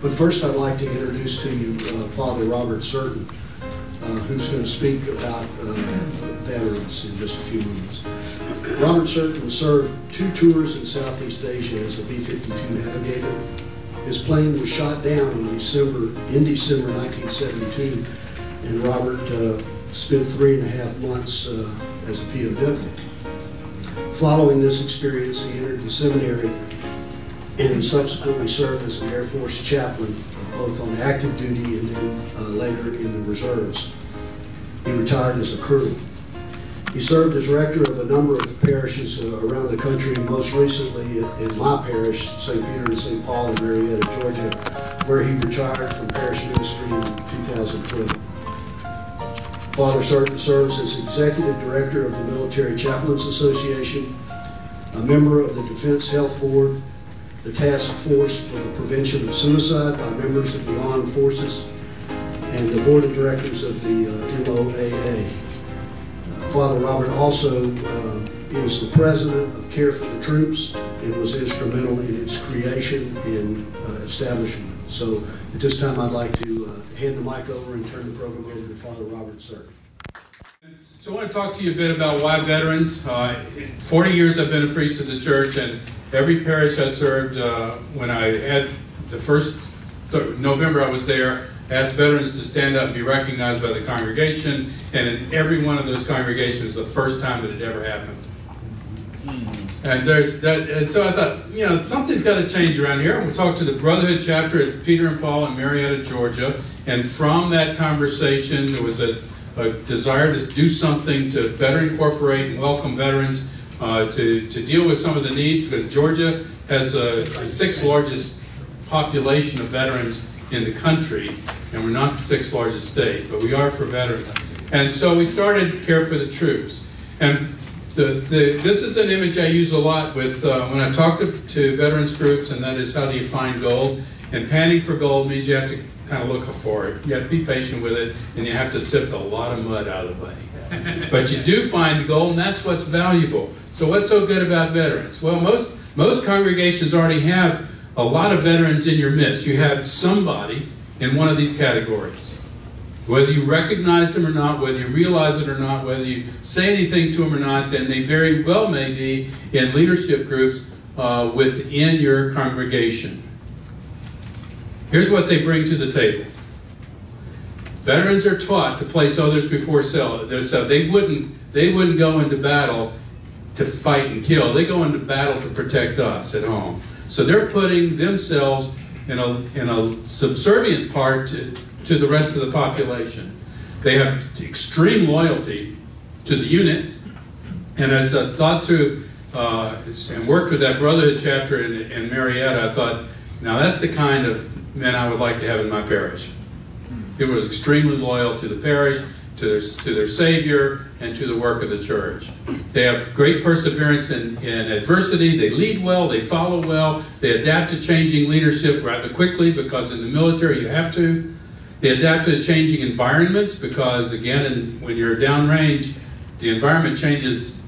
But first I'd like to introduce to you Father Robert Certain, who's going to speak about veterans in just a few moments. Robert Certain served 2 tours in Southeast Asia as a B-52 navigator. His plane was shot down in December 1972, and Robert spent 3.5 months as a POW. Following this experience, he entered the seminary and subsequently served as an Air Force chaplain, both on active duty and then later in the reserves. He retired as a colonel. He served as rector of a number of parishes around the country, most recently in my parish, St. Peter and St. Paul in Marietta, Georgia, where he retired from parish ministry in 2012. Father Certain serves as executive director of the Military Chaplains Association, a member of the Defense Health Board, the Task Force for the Prevention of Suicide by members of the Armed Forces, and the Board of Directors of the MOAA. Father Robert also is the president of Care for the Troops and was instrumental in its creation and establishment. So at this time I'd like to hand the mic over and turn the program over to Father Robert Certain. So I want to talk to you a bit about why veterans. 40 years I've been a priest of the church, and every parish I served, when I had the first November I was there, asked veterans to stand up and be recognized by the congregation, and in every one of those congregations, the first time that it ever happened. And so I thought, you know, something's got to change around here. We talked to the Brotherhood chapter at Peter and Paul in Marietta, Georgia, and from that conversation, there was a desire to do something to better incorporate and welcome veterans, to deal with some of the needs, because Georgia has the 6th largest population of veterans in the country, and we're not the 6th largest state, but we are for veterans. And so we started Care for the Troops. And this is an image I use a lot with when I talk to veterans groups, and that is, how do you find gold? And panning for gold means you have to kind of look for it. You have to be patient with it, and you have to sift a lot of mud out of the way. But you do find gold, and that's what's valuable. So what's so good about veterans? Well, most congregations already have a lot of veterans in your midst. You have somebody in one of these categories. Whether you recognize them or not, whether you realize it or not, whether you say anything to them or not, then they very well may be in leadership groups within your congregation. Here's what they bring to the table. Veterans are taught to place others before self. They wouldn't go into battle to fight and kill. They go into battle to protect us at home. So they're putting themselves in a subservient part to the rest of the population. They have extreme loyalty to the unit. And as I thought through and worked with that Brotherhood chapter in Marietta, I thought, now that's the kind of men I would like to have in my parish. They were extremely loyal to the parish, to their Savior, and to the work of the church. They have great perseverance in adversity. They lead well, they follow well, they adapt to changing leadership rather quickly, because in the military you have to. They adapt to changing environments, because again, when you're downrange, the environment changes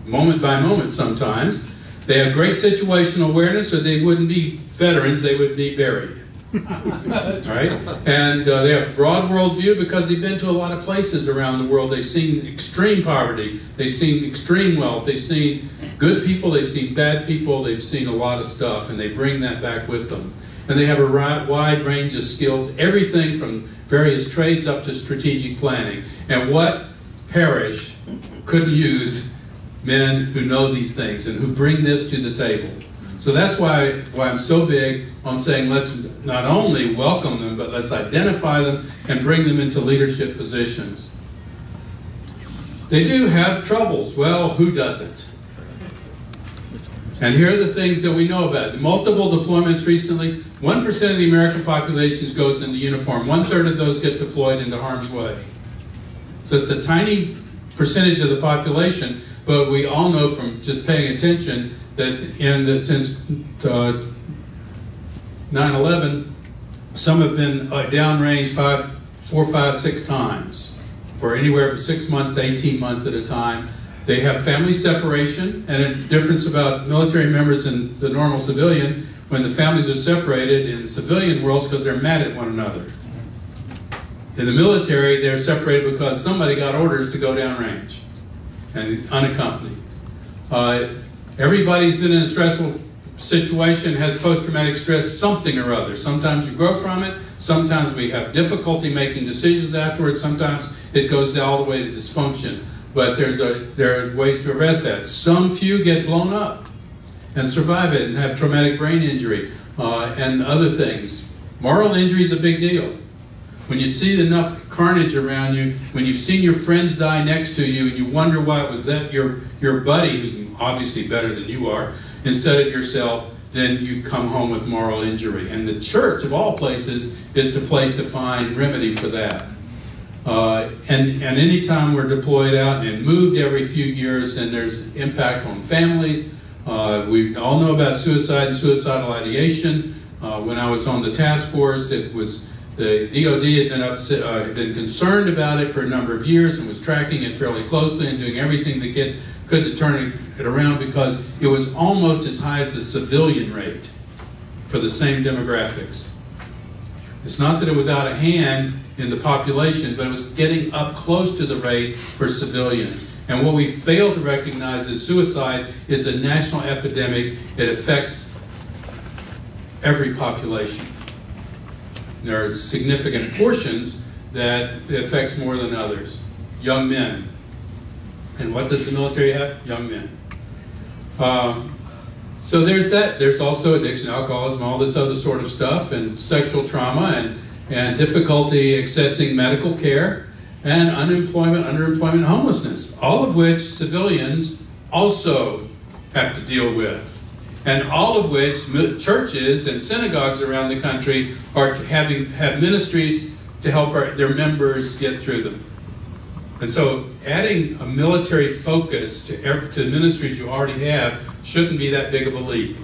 moment by moment sometimes. They have great situational awareness, or they wouldn't be veterans, they would be buried. Right? And they have broad worldview, because they've been to a lot of places around the world. They've seen extreme poverty, they've seen extreme wealth, they've seen good people, they've seen bad people, they've seen a lot of stuff, and they bring that back with them. And they have a wide range of skills, everything from various trades up to strategic planning. And what parish couldn't use men who know these things and who bring this to the table? So that's why I'm so big on saying, let's not only welcome them, but let's identify them and bring them into leadership positions. They do have troubles. Well, who doesn't? And here are the things that we know about. The multiple deployments recently, 1% of the American population goes into uniform. 1/3 of those get deployed into harm's way. So it's a tiny percentage of the population, but we all know from just paying attention that since 9/11, some have been downrange 4, 5, 6 times for anywhere from 6 months to 18 months at a time. They have family separation, and a difference about military members and the normal civilian. when the families are separated in the civilian worlds because they're mad at one another. In the military, they're separated because somebody got orders to go downrange and unaccompanied. Everybody's been in a stressful situation, has post-traumatic stress, something or other. Sometimes you grow from it, sometimes we have difficulty making decisions afterwards, sometimes it goes all the way to dysfunction. But there are ways to arrest that. Some few get blown up and survive it and have traumatic brain injury and other things. Moral injury is a big deal. When you see enough carnage around you, when you've seen your friends die next to you and you wonder why it was that your buddy, who's obviously better than you are, instead of yourself, then you come home with moral injury. And the church, of all places, is the place to find remedy for that. And any time we're deployed out and moved every few years, then there's impact on families. We all know about suicide and suicidal ideation. When I was on the task force, it was the DOD had been concerned about it for a number of years and was tracking it fairly closely and doing everything they could to turn it around, because it was almost as high as the civilian rate for the same demographics. It's not that it was out of hand in the population, but it was getting up close to the rate for civilians. And what we fail to recognize is suicide is a national epidemic. It affects every population. There are significant portions that it affects more than others. Young men. And what does the military have? Young men. So there's that. There's also addiction, alcoholism, all this other sort of stuff, and sexual trauma, and difficulty accessing medical care, and unemployment, underemployment, and homelessness, all of which civilians also have to deal with. And all of which churches and synagogues around the country have ministries to help their members get through them. And so adding a military focus to the ministries you already have shouldn't be that big of a leap.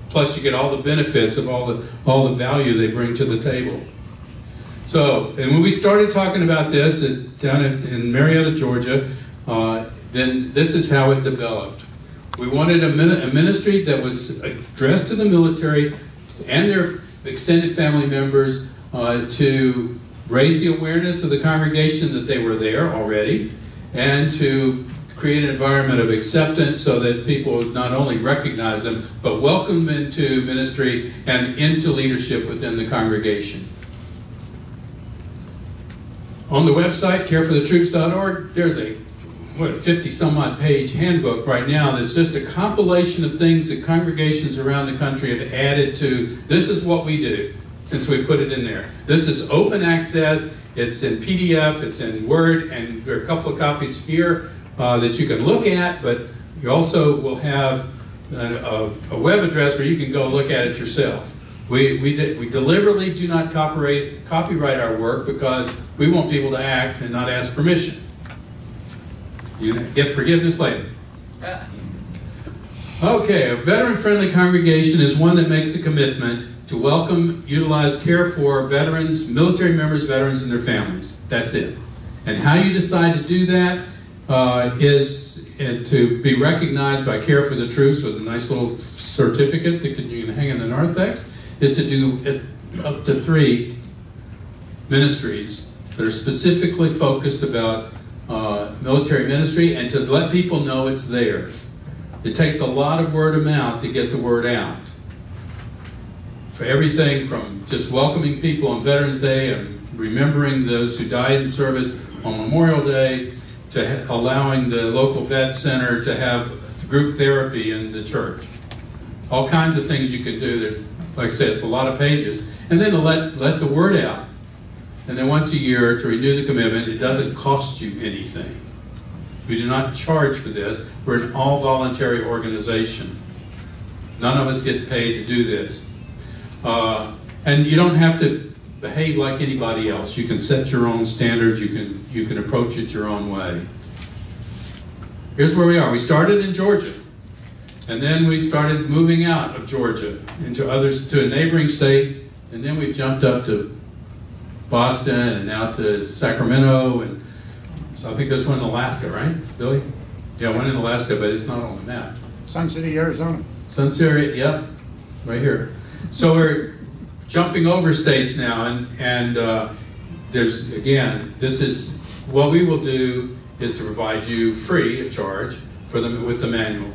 Plus you get all the benefits of all the value they bring to the table. So, and when we started talking about this down in Marietta, Georgia, then this is how it developed. We wanted a ministry that was addressed to the military and their extended family members to raise the awareness of the congregation that they were there already, and to create an environment of acceptance so that people would not only recognize them, but welcome them into ministry and into leadership within the congregation. On the website, careforthetroops.org, there's a 50-some-odd page handbook right now that's just a compilation of things that congregations around the country have added to. This is what we do, and so we put it in there. This is open access. It's in PDF, it's in Word, and there are a couple of copies here that you can look at, but you also will have a web address where you can go look at it yourself. We deliberately do not copyright our work because we want people to act and not ask permission. You get forgiveness later. Okay, a veteran-friendly congregation is one that makes a commitment to welcome, utilize, care for veterans, military members, veterans, and their families. That's it. And how you decide to do that is to be recognized by Care for the Troops with a nice little certificate that you can hang in the narthex, is to do up to 3 ministries that are specifically focused about military ministry, and to let people know it's there. It takes a lot of word of mouth to get the word out. For everything from just welcoming people on Veterans Day and remembering those who died in service on Memorial Day, to allowing the local vet center to have group therapy in the church. All kinds of things you can do. There's, like I said, it's a lot of pages. And then to let the word out. And then once a year to renew the commitment. It doesn't cost you anything. We do not charge for this. We're an all-voluntary organization. None of us get paid to do this. And you don't have to behave like anybody else. You can set your own standards. You can approach it your own way. Here's where we are. We started in Georgia. And then we started moving out of Georgia to a neighboring state. And then we jumped up to Boston and out to Sacramento. And so I think there's one in Alaska, right, Billy? Yeah, one in Alaska, but it's not on the map. Sun City, Arizona. Sun City, yep. right here. So we're jumping over states now, and there's, again, this is, what we will do is to provide you free of charge with the manual.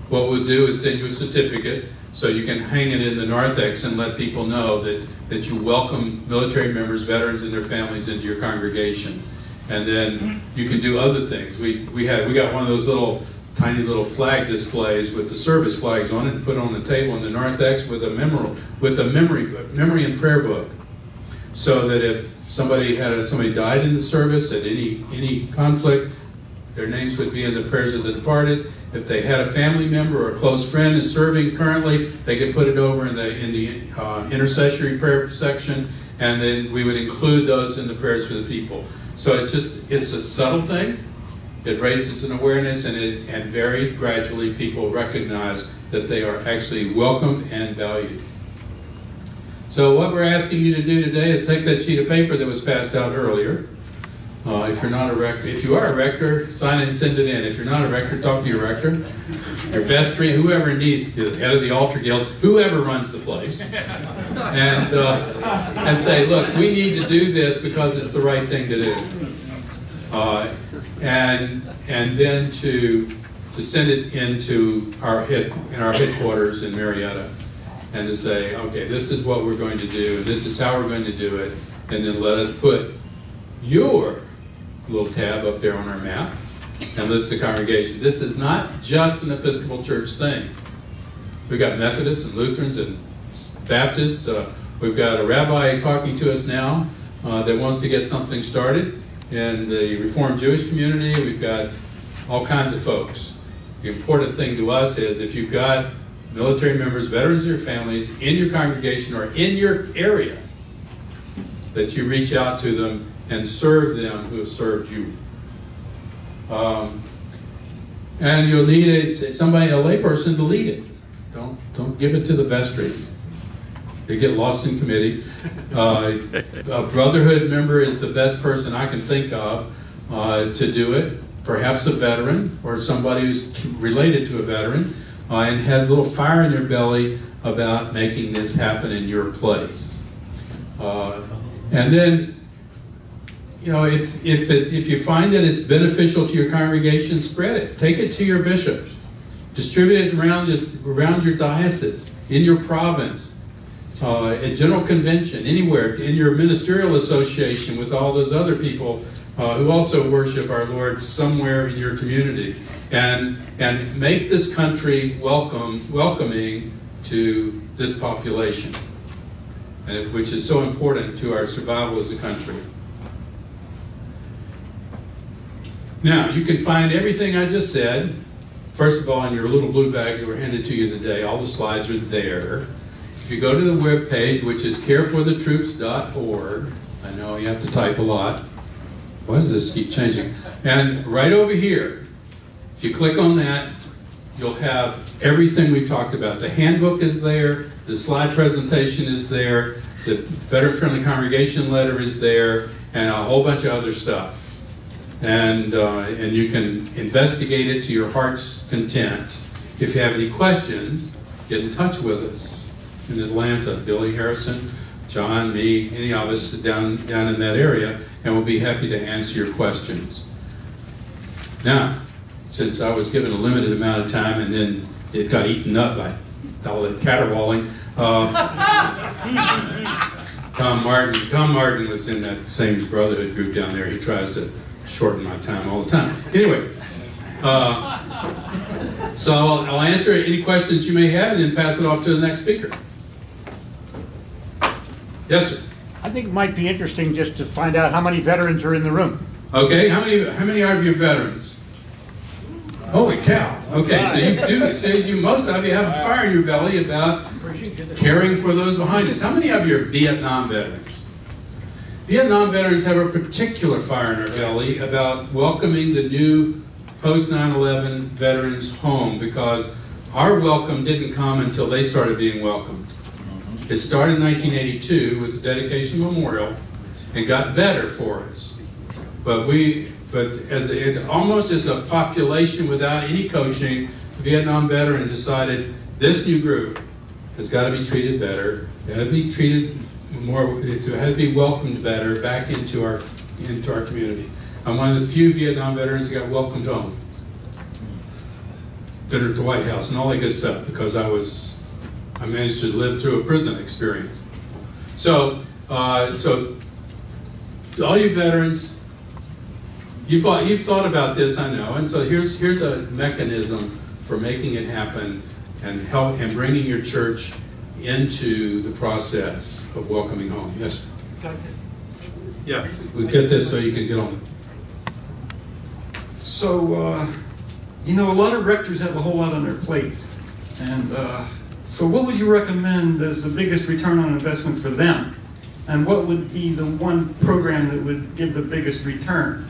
What we'll do is send you a certificate so you can hang it in the narthex and let people know that you welcome military members, veterans, and their families into your congregation. And then you can do other things. We got one of those tiny little flag displays with the service flags on it and put on the table in the narthex with a memory and prayer book, so that if somebody died in the service at any conflict, their names would be in the prayers of the departed. If they had a family member or a close friend is serving currently, they could put it over in the intercessory prayer section, and then we would include those in the prayers for the people. So it's a subtle thing. It raises an awareness, and very gradually people recognize that they are actually welcomed and valued. So what we're asking you to do today is take that sheet of paper that was passed out earlier. If you're not a rector, if you are a rector, sign it and send it in. If you're not a rector, talk to your rector, your vestry, whoever needs, the head of the altar guild, whoever runs the place, and say, look, we need to do this because it's the right thing to do, and then to send it into our headquarters in Marietta, and to say, okay, this is what we're going to do, and this is how we're going to do it, and then let us put your little tab up there on our map and list the congregation. This is not just an Episcopal Church thing. We've got Methodists and Lutherans and Baptists. We've got a rabbi talking to us now that wants to get something started. In the Reformed Jewish community, we've got all kinds of folks. The important thing to us is if you've got military members, veterans, or families in your congregation or in your area, that you reach out to them and serve them who have served you. And you'll need a layperson to lead it. Don't give it to the vestry. They get lost in committee. A Brotherhood member is the best person I can think of to do it. Perhaps a veteran or somebody who's related to a veteran and has a little fire in their belly about making this happen in your place. And then, you know, if you find that it's beneficial to your congregation, spread it. Take it to your bishops. Distribute it around your diocese, in your province, at General Convention, anywhere, in your ministerial association with all those other people who also worship our Lord somewhere in your community. And make this country welcoming to this population, which is so important to our survival as a country. Now, you can find everything I just said, first of all, in your little blue bags that were handed to you today. All the slides are there. If you go to the web page, which is careforthetroops.org, I know you have to type a lot. Why does this keep changing? And right over here, if you click on that, you'll have everything we've talked about. The handbook is there, the slide presentation is there, the veteran-friendly congregation letter is there, and a whole bunch of other stuff. And you can investigate it to your heart's content. If you have any questions, get in touch with us in Atlanta. Billy Harrison, John, me, any of us down in that area, and we'll be happy to answer your questions. Now, since I was given a limited amount of time and then it got eaten up by all that caterwauling, Tom Martin was in that same Brotherhood group down there. He tries to shorten my time all the time. Anyway, so I'll answer any questions you may have and then pass it off to the next speaker. Yes, sir. I think it might be interesting just to find out how many veterans are in the room. Okay, how many are you veterans? Holy cow! Okay, so most of you have a fire in your belly about caring for those behind us. How many of you are Vietnam veterans? Vietnam veterans have a particular fire in our belly about welcoming the new post 9/11 veterans home, because our welcome didn't come until they started being welcomed. It started in 1982 with the Dedication Memorial and got better for us. But almost as a population without any coaching, the Vietnam veteran decided this new group has got to be treated better. It had to be treated more. It had to be welcomed better back into our community. I'm one of the few Vietnam veterans that got welcomed home. Dinner at the White House and all that good stuff because I managed to live through a prison experience. So all you veterans, you've thought about this, I know, and so here's a mechanism for making it happen and bringing your church into the process of welcoming home. Yes? Yeah, we'll get this so you can get on it. So, you know, a lot of rectors have a whole lot on their plate. And so what would you recommend as the biggest return on investment for them? And what would be the one program that would give the biggest return?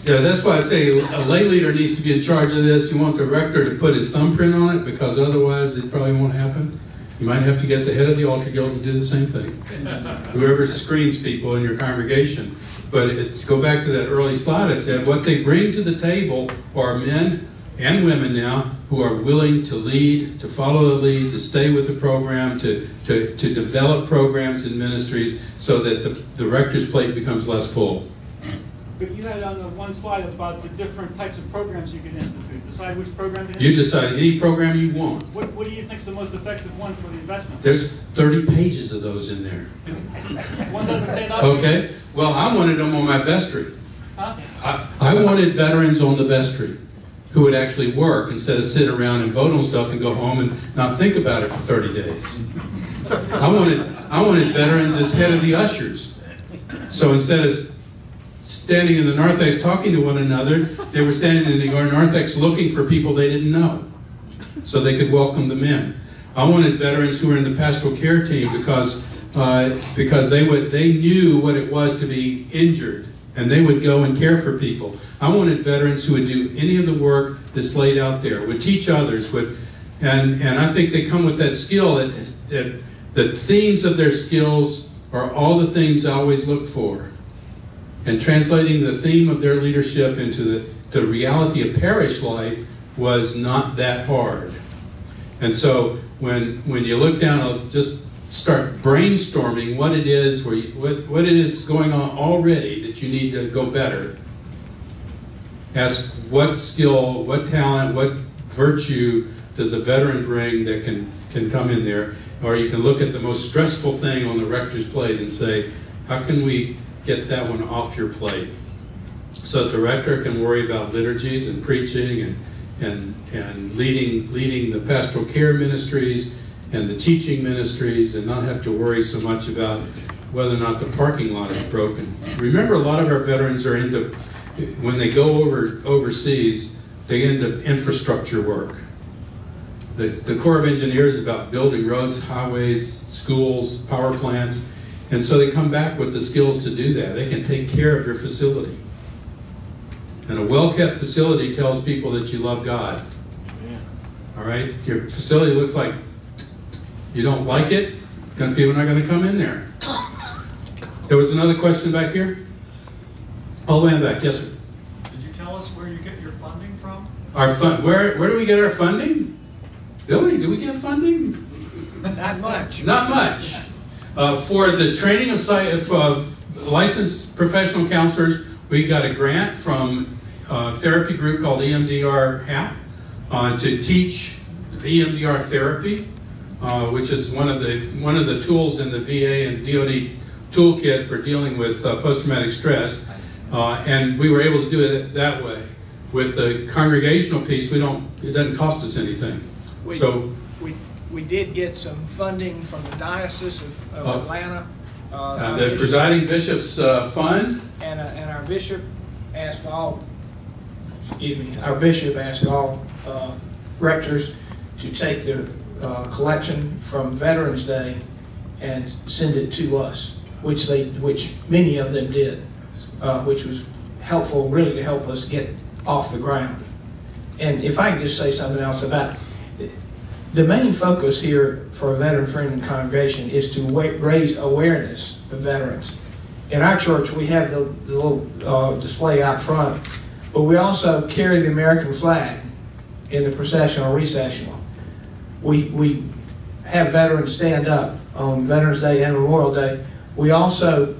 Yeah, that's why I say a lay leader needs to be in charge of this. You want the rector to put his thumbprint on it because otherwise it probably won't happen. You might have to get the head of the altar guild to do the same thing. Whoever screens people in your congregation. But go back to that early slide I said, what they bring to the table are men and women now who are willing to lead, to follow the lead, to stay with the program, to develop programs and ministries so that the rector's plate becomes less full. But you had on the one slide about the different types of programs you can institute. Decide which program to institute. You decide any program you want. What do you think is the most effective one for the investment? There's 30 pages of those in there. One doesn't stand up. Okay. Well, I wanted them on my vestry. Huh? I wanted veterans on the vestry who would actually work instead of sit around and vote on stuff and go home and not think about it for 30 days. I wanted veterans as head of the ushers. So instead of standing in the narthex talking to one another, they were standing in the narthex looking for people they didn't know so they could welcome them in. I wanted veterans who were in the pastoral care team because they knew what it was to be injured and they would go and care for people. I wanted veterans who would do any of the work that's laid out there, would teach others, and I think they come with that skill that the themes of their skills are all the things I always look for. And translating the theme of their leadership into the reality of parish life was not that hard. And so when you look down, just start brainstorming what it is what it is going on already that you need to go better. Ask what skill, what talent, what virtue does a veteran bring that can come in there? Or you can look at the most stressful thing on the rector's plate and say, how can we get that one off your plate so that the rector can worry about liturgies and preaching and leading the pastoral care ministries and the teaching ministries and not have to worry so much about whether or not the parking lot is broken. Remember, a lot of our veterans are when they go overseas, they end up infrastructure work. The Corps of Engineers is about building roads, highways, schools, power plants. And so they come back with the skills to do that. They can take care of your facility. And a well-kept facility tells people that you love God. Yeah. All right? Your facility looks like you don't like it, people are not going to come in there. There was another question back here? All the way in back. Yes, sir. Did you tell us where you get your funding from? Where do we get our funding? Billy, do we get funding? Not much. Not much. For the training of licensed professional counselors, we got a grant from a therapy group called EMDR HAP to teach EMDR therapy, which is one of the tools in the VA and DoD toolkit for dealing with post-traumatic stress, and we were able to do it that way. With the congregational piece, it doesn't cost us anything. We did get some funding from the Diocese of Atlanta. The presiding bishop's fund. And our bishop asked all rectors to take the collection from Veterans Day and send it to us, which many of them did, which was helpful really to help us get off the ground. And if I can just say something else about the main focus here for a veteran-friendly congregation is to raise awareness of veterans. In our church, we have the little display out front, but we also carry the American flag in the processional recessional. we have veterans stand up on Veterans Day and Memorial Day. We also,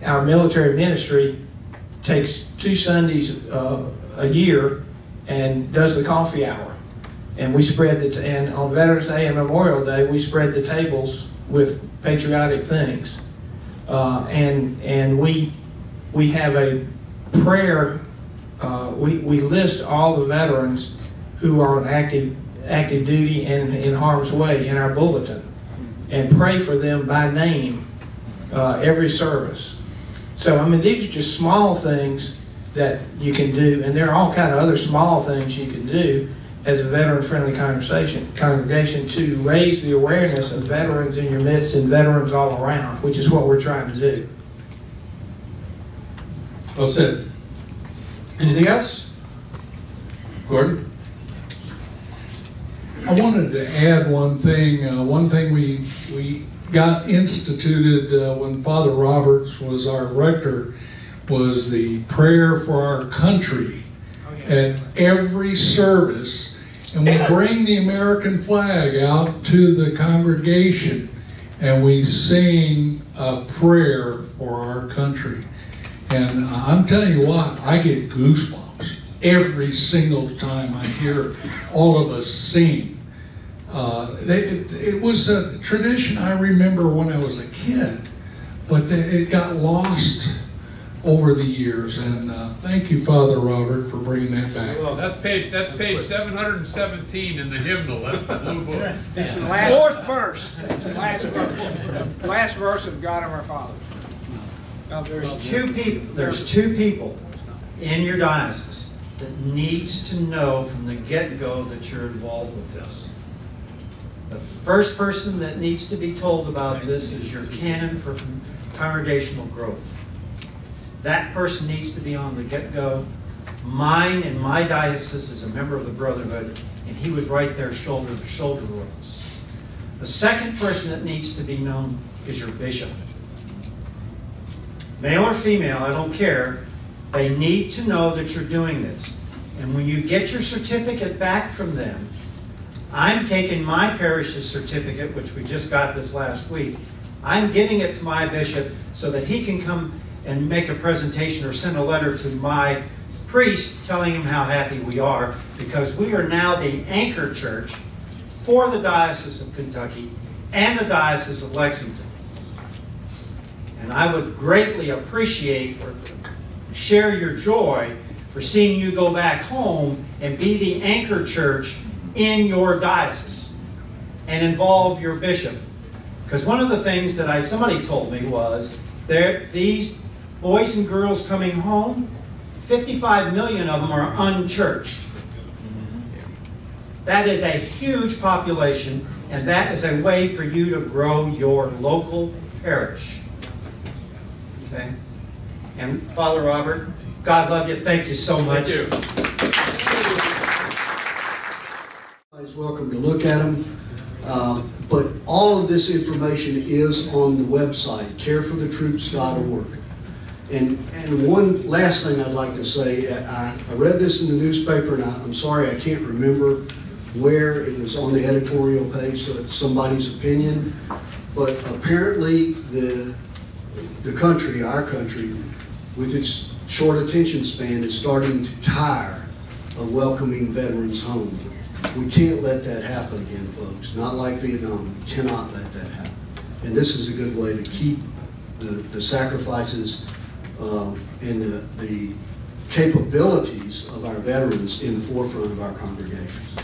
our military ministry takes 2 Sundays a year and does the coffee hour. And we spread and on Veterans Day and Memorial Day, we spread the tables with patriotic things. And we have a prayer, we list all the veterans who are on active duty and in harm's way in our bulletin, and pray for them by name every service. So, I mean, these are just small things that you can do, and there are all kind of other small things you can do as a veteran-friendly congregation to raise the awareness of veterans in your midst and veterans all around, which is what we're trying to do. Well said. Anything else? Gordon? I wanted to add one thing. One thing we got instituted when Father Roberts was our rector was the prayer for our country at every service. And we bring the American flag out to the congregation and we sing a prayer for our country. And I'm telling you what, I get goosebumps every single time I hear all of us sing. It was a tradition I remember when I was a kid, but it got lost over the years. And thank you, Father Robert, for bringing that back. Well, that's page 717 in the hymnal. That's the blue book. It's the last verse. Last verse of God of our Father. Now, There's two people in your diocese that needs to know from the get-go that you're involved with this. The first person that needs to be told about this is your canon for congregational growth. That person needs to be on the get-go. Mine in my diocese is a member of the Brotherhood, and he was right there shoulder to shoulder with us. The second person that needs to be known is your bishop. Male or female, I don't care. They need to know that you're doing this. And when you get your certificate back from them, I'm taking my parish's certificate, which we just got this last week. I'm giving it to my bishop so that he can come and make a presentation or send a letter to my priest telling him how happy we are, because we are now the anchor church for the Diocese of Kentucky and the Diocese of Lexington. And I would greatly appreciate or share your joy for seeing you go back home and be the anchor church in your diocese and involve your bishop. Because one of the things that somebody told me was these boys and girls coming home, 55 million of them are unchurched. That is a huge population, and that is a way for you to grow your local parish. Okay? And Father Robert, God love you. Thank you so much. Thank you. Everybody's welcome to look at them. But all of this information is on the website, careforthetroops.org. And one last thing I'd like to say, I read this in the newspaper, and I'm sorry I can't remember where it was on the editorial page, so it's somebody's opinion. But apparently the country, our country, with its short attention span, is starting to tire of welcoming veterans home. We can't let that happen again, folks. Not like Vietnam. We cannot let that happen. And this is a good way to keep the sacrifices and the capabilities of our veterans in the forefront of our congregations.